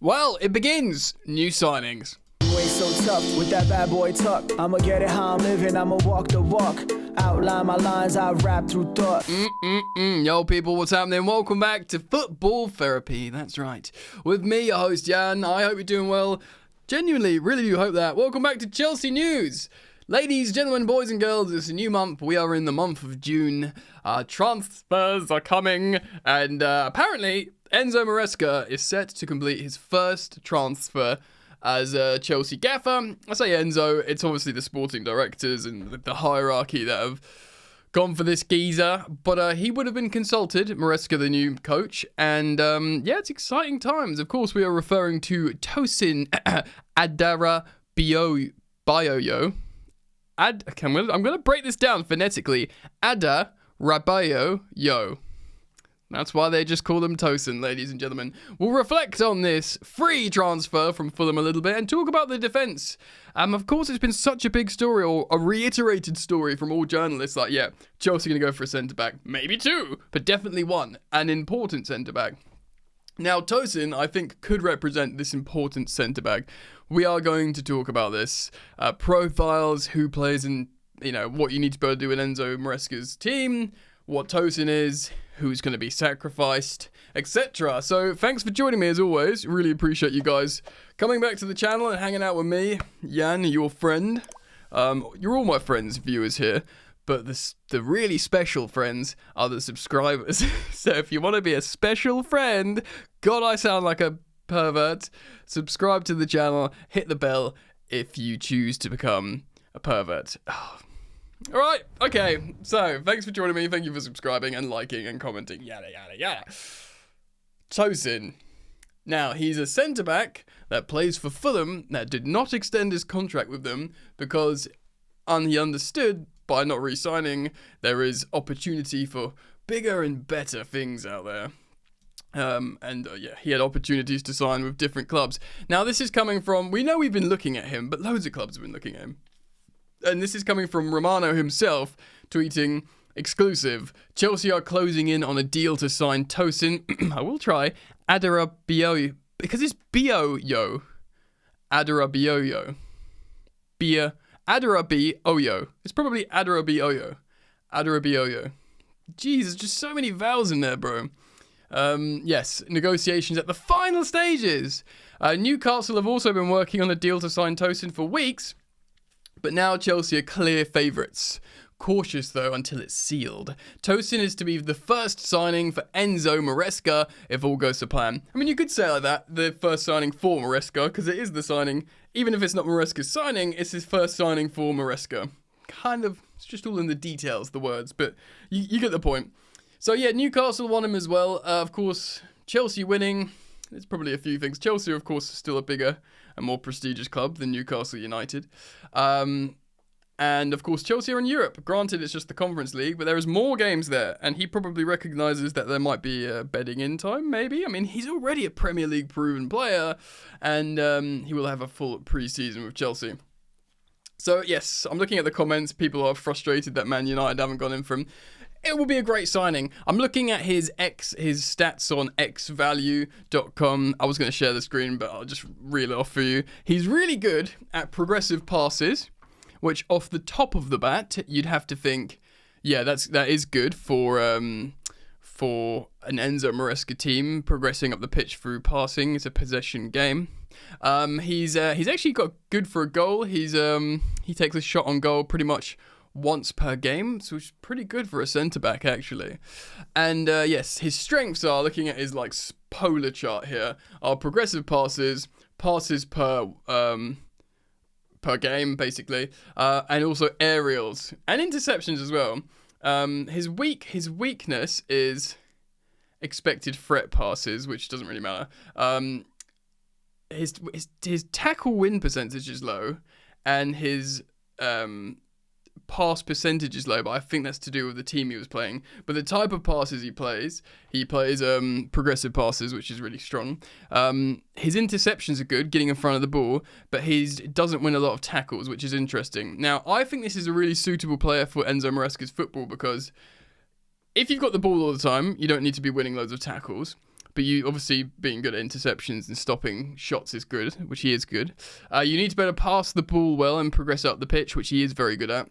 Well, it begins. New signings. You ain't so tough with that bad boy tuck. I'ma get it how I'm living, I'ma walk the walk. Outline my lines, I rap through thought. Yo, people, what's happening? Welcome back to Football Therapy. That's right. With me, your host, Jan. I hope you're doing well. Genuinely, really do hope that. Welcome back to Chelsea News. Ladies, gentlemen, boys and girls, it's a new month. We are in the month of June. Transfers are coming. And apparently, Enzo Maresca is set to complete his first transfer as a Chelsea gaffer. I say Enzo, it's obviously the sporting directors and the hierarchy that have gone for this geezer. But he would have been consulted, Maresca, the new coach. And yeah, it's exciting times. Of course, we are referring to Tosin Adarabioyo. I'm going to break this down phonetically. Adarabioyo. That's why they just call them Tosin, ladies and gentlemen. We'll reflect on this free transfer from Fulham a little bit and talk about the defence. Of course, it's been such a big story, or a reiterated story from all journalists. Like, yeah, Chelsea going to go for a centre-back. Maybe two, but definitely one. An important centre-back. Now, Tosin, I think, could represent this important centre-back. We are going to talk about this. Profiles, who plays in, what you need to be able to do in Enzo Maresca's team, what Tosin is, who's going to be sacrificed, etc. So thanks for joining me as always. Really appreciate you guys coming back to the channel and hanging out with me, Jan, your friend. You're all my friends, viewers here, but the really special friends are the subscribers. So if you want to be a special friend, God, I sound like a pervert. Subscribe to the channel, hit the bell if you choose to become a pervert. Alright, okay, so thanks for joining me, thank you for subscribing and liking and commenting, yada yada yada. Tosin. Now, he's a centre-back that plays for Fulham that did not extend his contract with them because he understood by not re-signing there is opportunity for bigger and better things out there. Yeah, he had opportunities to sign with different clubs. Now, this is coming from, we know we've been looking at him, but loads of clubs have been looking at him. And this is coming from Romano himself, tweeting, exclusive, Chelsea are closing in on a deal to sign Tosin, I will try, Adarabioyo, because it's Bio-yo, Adarabioyo, Adarabioyo, it's probably Adarabioyo, Jeez, there's just so many vowels in there, bro. Yes, negotiations at the final stages. Newcastle have also been working on a deal to sign Tosin for weeks, but now Chelsea are clear favourites. Cautious, though, until it's sealed. Tosin is to be the first signing for Enzo Maresca, if all goes to plan. I mean, you could say it like that, the first signing for Maresca, because it is the signing. Even if it's not Maresca's signing, it's his first signing for Maresca. Kind of, it's just all in the details, the words, but you get the point. So, yeah, Newcastle want him as well. Of course, Chelsea winning. There's probably a few things. Chelsea, of course, is still a bigger and more prestigious club than Newcastle United. And, of course, Chelsea are in Europe. Granted, it's just the Conference League, but there is more games there. And he probably recognises that there might be a bedding in time, maybe. I mean, he's already a Premier League proven player. And he will have a full pre-season with Chelsea. So, yes, I'm looking at the comments. People are frustrated that Man United haven't gone in for him. It will be a great signing. I'm looking at his stats on xvalue.com. I was going to share the screen, but I'll just reel it off for you. He's really good at progressive passes, which off the top of the bat, you'd have to think, yeah, that is good for an Enzo Maresca team progressing up the pitch through passing. It's a possession game. He's actually got good for a goal. He takes a shot on goal pretty much once per game, so it's pretty good for a centre-back, actually. And yes, his strengths are, looking at his polar chart here, are progressive passes per game, basically, and also aerials and interceptions as well. His weakness is expected threat passes, which doesn't really matter. His tackle win percentage is low, and his pass percentage is low, but I think that's to do with the team he was playing. But the type of passes he plays progressive passes, which is really strong. His interceptions are good, getting in front of the ball, but he doesn't win a lot of tackles, which is interesting. Now, I think this is a really suitable player for Enzo Maresca's football, because if you've got the ball all the time, you don't need to be winning loads of tackles. But you obviously being good at interceptions and stopping shots is good, which he is good. You need to be able to pass the ball well and progress up the pitch, which he is very good at.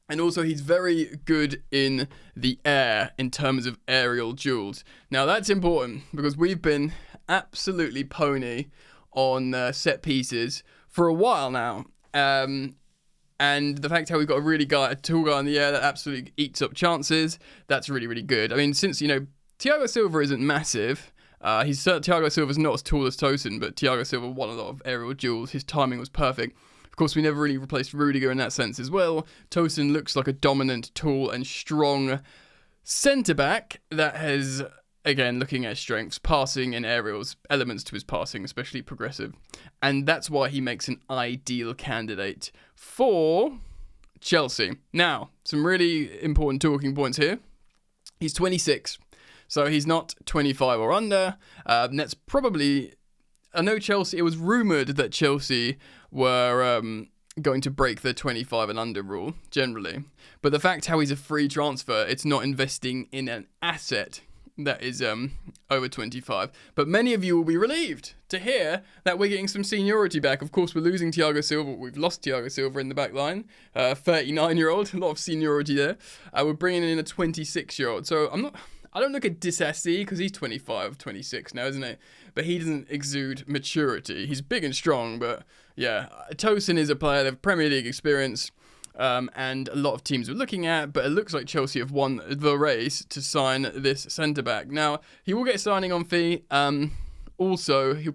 And also, he's very good in the air in terms of aerial duels. Now, that's important because we've been absolutely pony on set pieces for a while now. And the fact how we've got a tall guy in the air that absolutely eats up chances, that's really, really good. I mean, since, Thiago Silva isn't massive. Thiago Silva's not as tall as Tosin, but Thiago Silva won a lot of aerial duels. His timing was perfect. Of course, we never really replaced Rudiger in that sense as well. Tosin looks like a dominant, tall and strong centre-back that has, again, looking at strengths, passing and aerials, elements to his passing, especially progressive. And that's why he makes an ideal candidate for Chelsea. Now, some really important talking points here. He's 26, so he's not 25 or under. That's probably... I know Chelsea, it was rumoured that Chelsea were going to break the 25 and under rule, generally. But the fact how he's a free transfer, it's not investing in an asset that is over 25. But many of you will be relieved to hear that we're getting some seniority back. Of course, we're losing Thiago Silva. We've lost Thiago Silva in the back line. 39-year-old, a lot of seniority there. We're bringing in a 26-year-old. So I don't look at Disassi because he's 25, 26 now, isn't he? But he doesn't exude maturity. He's big and strong, but yeah, Tosin is a player that have Premier League experience, and a lot of teams are looking at, but it looks like Chelsea have won the race to sign this centre-back. Now, he will get a signing on fee. Also, he'll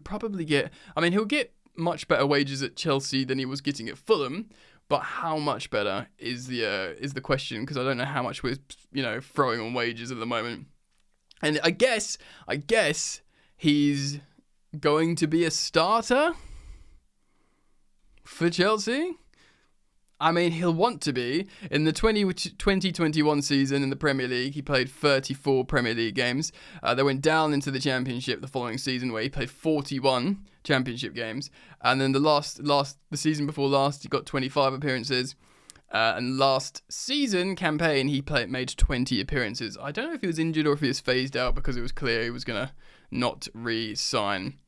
get much better wages at Chelsea than he was getting at Fulham, but how much better is the question, because I don't know how much we're throwing on wages at the moment. And I guess he's going to be a starter for Chelsea. I mean, he'll want to be. In the 2021 season in the Premier League, he played 34 Premier League games. They went down into the Championship the following season, where he played 41 Championship games. And then the season before last, he got 25 appearances. And last season campaign, he made 20 appearances. I don't know if he was injured or if he was phased out, because it was clear he was going to not re-sign.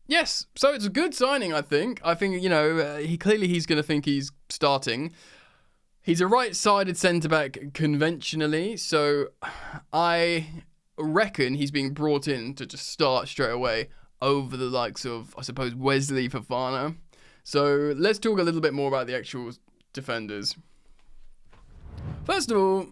Yes, so it's a good signing, I think. I think, he's going to think he's starting. He's a right-sided centre-back conventionally, so I reckon he's being brought in to just start straight away over the likes of, I suppose, Wesley Fofana. So let's talk a little bit more about the actual defenders. First of all,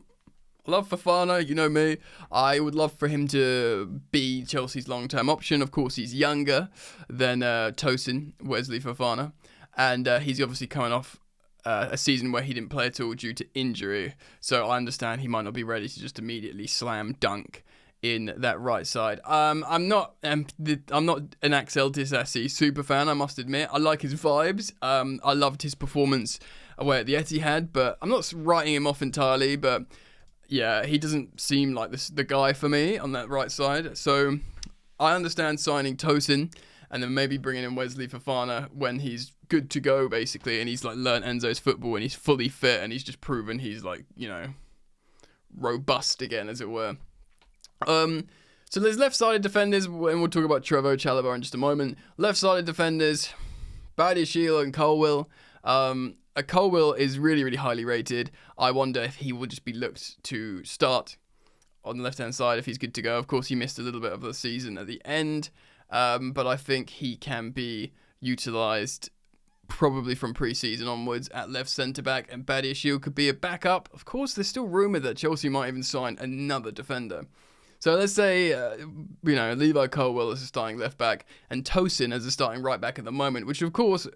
I love Fofana, you know me. I would love for him to be Chelsea's long-term option. Of course, he's younger than Tosin, Wesley Fofana. And he's obviously coming off a season where he didn't play at all due to injury. So I understand he might not be ready to just immediately slam dunk in that right side. I'm not an Axel Disassi super fan, I must admit. I like his vibes. I loved his performance away at the Etihad, but I'm not writing him off entirely. But yeah, he doesn't seem like the guy for me on that right side. So I understand signing Tosin and then maybe bringing in Wesley Fofana when he's good to go, basically, and he's like learnt Enzo's football and he's fully fit and he's just proven he's like, robust again, as it were. So there's left-sided defenders, and we'll talk about Trevoh Chalobah in just a moment. Left-sided defenders, Badiashile and Colwill. Colwill is really, really highly rated. I wonder if he will just be looked to start on the left-hand side if he's good to go. Of course, he missed a little bit of the season at the end, but I think he can be utilised probably from pre-season onwards at left centre-back, and Badiashile could be a backup. Of course, there's still rumour that Chelsea might even sign another defender. So let's say, Levi Colwill as a starting left-back and Tosin as a starting right-back at the moment, which, of course,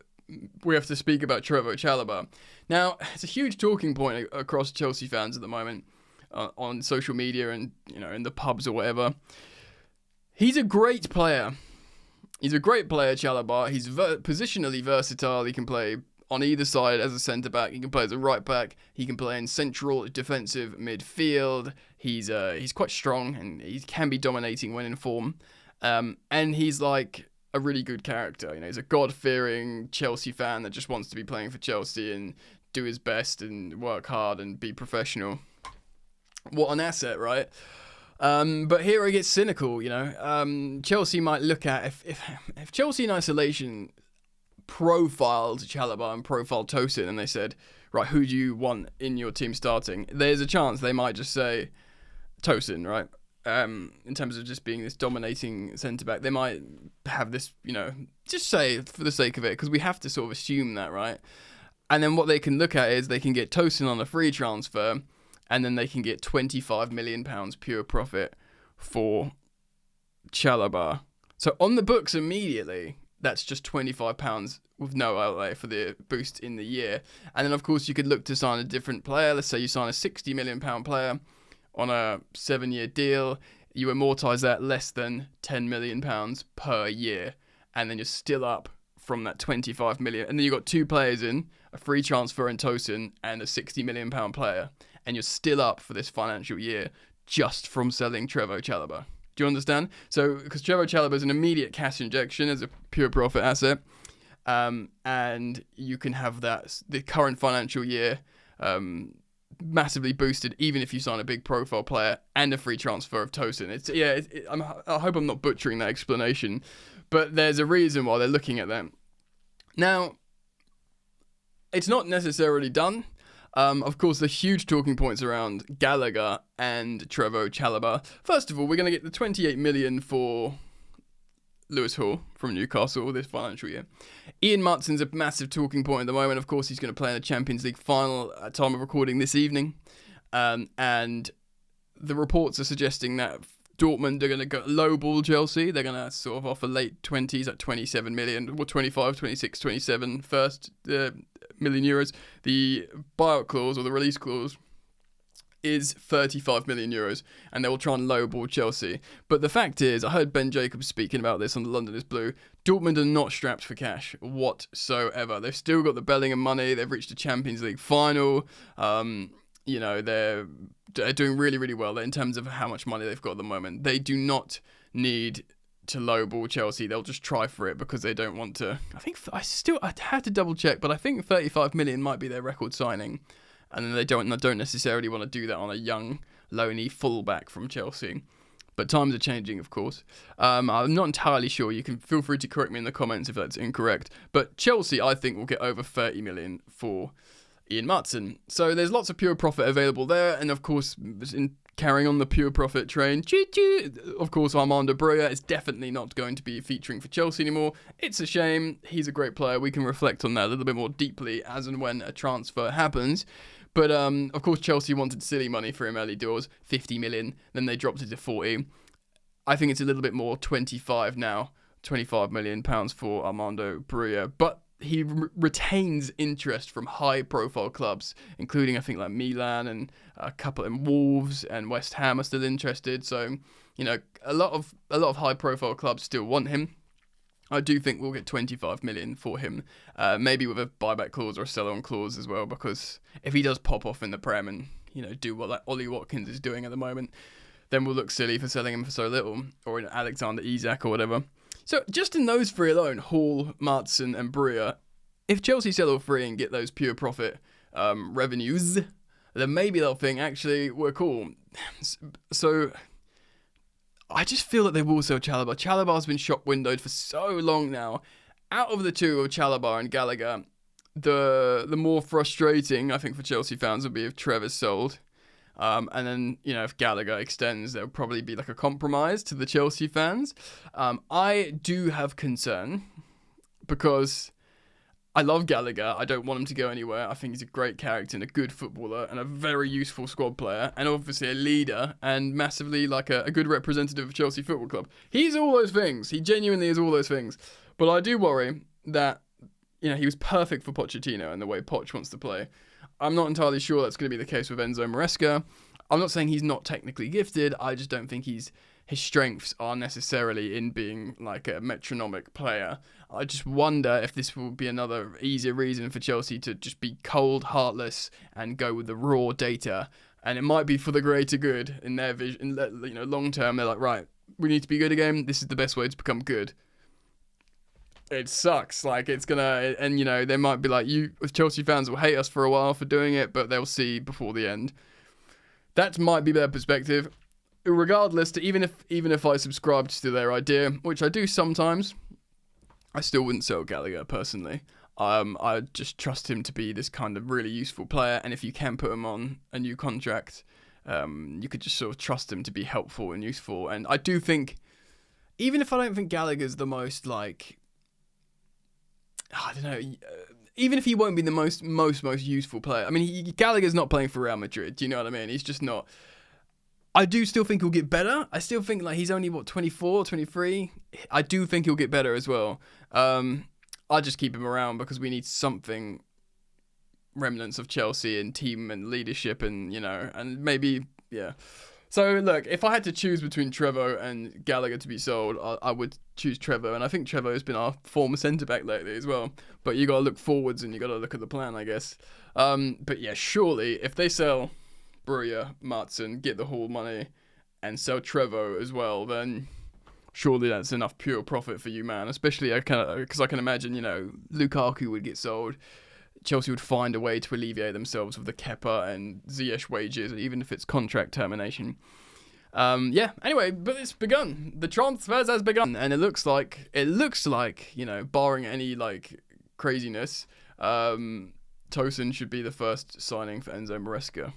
we have to speak about Trevoh Chalobah. Now, it's a huge talking point across Chelsea fans at the moment on social media and, in the pubs or whatever. He's a great player. He's a great player, Chalobah. He's positionally versatile. He can play on either side as a centre-back. He can play as a right-back. He can play in central defensive midfield. He's quite strong and he can be dominating when in form. And he's like a really good character. He's a God-fearing Chelsea fan that just wants to be playing for Chelsea and do his best and work hard and be professional. What an asset, right? But here it gets cynical, Chelsea might look at, if Chelsea in isolation profiled Chalobah and profiled Tosin and they said, right, who do you want in your team starting? There's a chance they might just say Tosin, right? In terms of just being this dominating centre-back. They might have this, just say it for the sake of it, because we have to sort of assume that, right? And then what they can look at is they can get Tosin on a free transfer, and then they can get £25 million pure profit for Chalobah. So on the books immediately, that's just £25 with no outlay for the boost in the year. And then, of course, you could look to sign a different player. Let's say you sign a £60 million player on a 7-year deal. You amortise that less than £10 million per year. And then you're still up from that 25 million. And then you've got two players in, a free transfer in Tosin and a £60 million player. And you're still up for this financial year just from selling Trevoh Chalobah. Do you understand? So, because Trevoh Chalobah is an immediate cash injection as a pure profit asset, and you can have the current financial year massively boosted, even if you sign a big profile player and a free transfer of Tosin. I hope I'm not butchering that explanation, but there's a reason why they're looking at that. Now, it's not necessarily done. Of course, the huge talking points around Gallagher and Trevoh Chalobah. First of all, we're going to get the 28 million for Lewis Hall from Newcastle this financial year. Ian Maatsen's a massive talking point at the moment. Of course, he's going to play in the Champions League final at time of recording this evening. And the reports are suggesting that Dortmund are going to go lowball Chelsea. They're going to sort of offer late 20s at 27 million, or 25, 26, 27 first million euros. The buyout clause or the release clause is 35 million euros, and they will try and lowball Chelsea. But the fact is, I heard Ben Jacobs speaking about this on the London is Blue. Dortmund are not strapped for cash whatsoever. They've still got the Bellingham money. They've reached a Champions League final. They're doing really, really well in terms of how much money they've got at the moment. They do not need to lowball Chelsea. They'll just try for it because they don't want to. I had to double check, but I think 35 million might be their record signing, and then they don't necessarily want to do that on a young, loany fullback from Chelsea. But times are changing, of course. I'm not entirely sure. You can feel free to correct me in the comments if that's incorrect. But Chelsea, I think, will get over 30 million for Ian Maatsen. So there's lots of pure profit available there, and of course, in carrying on the pure profit train, of course, Armando Broja is definitely not going to be featuring for Chelsea anymore. It's a shame. He's a great player. We can reflect on that a little bit more deeply as and when a transfer happens. But, of course, Chelsea wanted silly money for him early doors, 50 million, then they dropped it to 40. I think it's a little bit more, 25 now, 25 million pounds for Armando Broja. But he retains interest from high-profile clubs, including, I think, like Milan and a couple in Wolves and West Ham are still interested. So, a lot of high-profile clubs still want him. I do think we'll get 25 million for him, maybe with a buyback clause or a sell-on clause as well, because if he does pop off in the Prem and, do what like Ollie Watkins is doing at the moment, then we'll look silly for selling him for so little, or Alexander Isak or whatever. So just in those three alone, Hall, Maatsen and Broja, if Chelsea sell all three and get those pure profit revenues, then maybe they'll think, actually, we're cool. So I just feel that they will sell Chalobah. Chalobah's been shop windowed for so long now. Out of the two of Chalobah and Gallagher, the more frustrating, I think, for Chelsea fans would be if Trevor's sold. And then, if Gallagher extends, there'll probably be like a compromise to the Chelsea fans. I do have concern because I love Gallagher. I don't want him to go anywhere. I think he's a great character and a good footballer and a very useful squad player and obviously a leader and massively like a good representative of Chelsea Football Club. He's all those things. He genuinely is all those things. But I do worry that, he was perfect for Pochettino and the way Poch wants to play. I'm not entirely sure that's going to be the case with Enzo Maresca. I'm not saying he's not technically gifted. I just don't think his strengths are necessarily in being like a metronomic player. I just wonder if this will be another easier reason for Chelsea to just be cold, heartless, and go with the raw data. And it might be for the greater good in their vision. Long term, they're like, right, we need to be good again. This is the best way to become good. It sucks. It's gonna, and they might be like, Chelsea fans will hate us for a while for doing it, but they'll see before the end. That might be their perspective. regardless, even if I subscribed to their idea, which I do sometimes, I still wouldn't sell Gallagher personally. I just trust him to be this kind of really useful player, and if you can put him on a new contract, you could just sort of trust him to be helpful and useful. And I do think, even if I don't think Gallagher's the most, like, I don't know, even if he won't be the most useful player, I mean, Gallagher's not playing for Real Madrid, do you know what I mean? He's just not. I do still think he'll get better. I still think, like, he's only, 24, 23? I do think he'll get better as well. I just keep him around because we need something, remnants of Chelsea and team and leadership and, and maybe, yeah. So, look, if I had to choose between Trevoh and Gallagher to be sold, I would choose Trevoh. And I think Trevoh has been our former centre-back lately as well. But you got to look forwards and you got to look at the plan, I guess. But, yeah, surely, if they sell Breuer, Maatsen, get the Hall money, and sell Trevoh as well, then surely that's enough pure profit for you, man. Especially because I can imagine, Lukaku would get sold. Chelsea would find a way to alleviate themselves with the Kepa and Ziyech wages, even if it's contract termination. Anyway, but it's begun. The transfers has begun, and it looks like, barring any, craziness, Tosin should be the first signing for Enzo Maresca.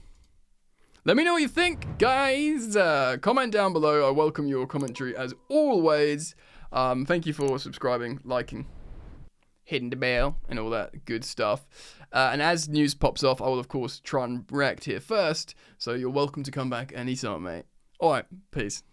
Let me know what you think, guys. Comment down below. I welcome your commentary as always. Thank you for subscribing, liking, hitting the bell, and all that good stuff. And as news pops off, I will, of course, try and react here first. So you're welcome to come back anytime, mate. All right, peace.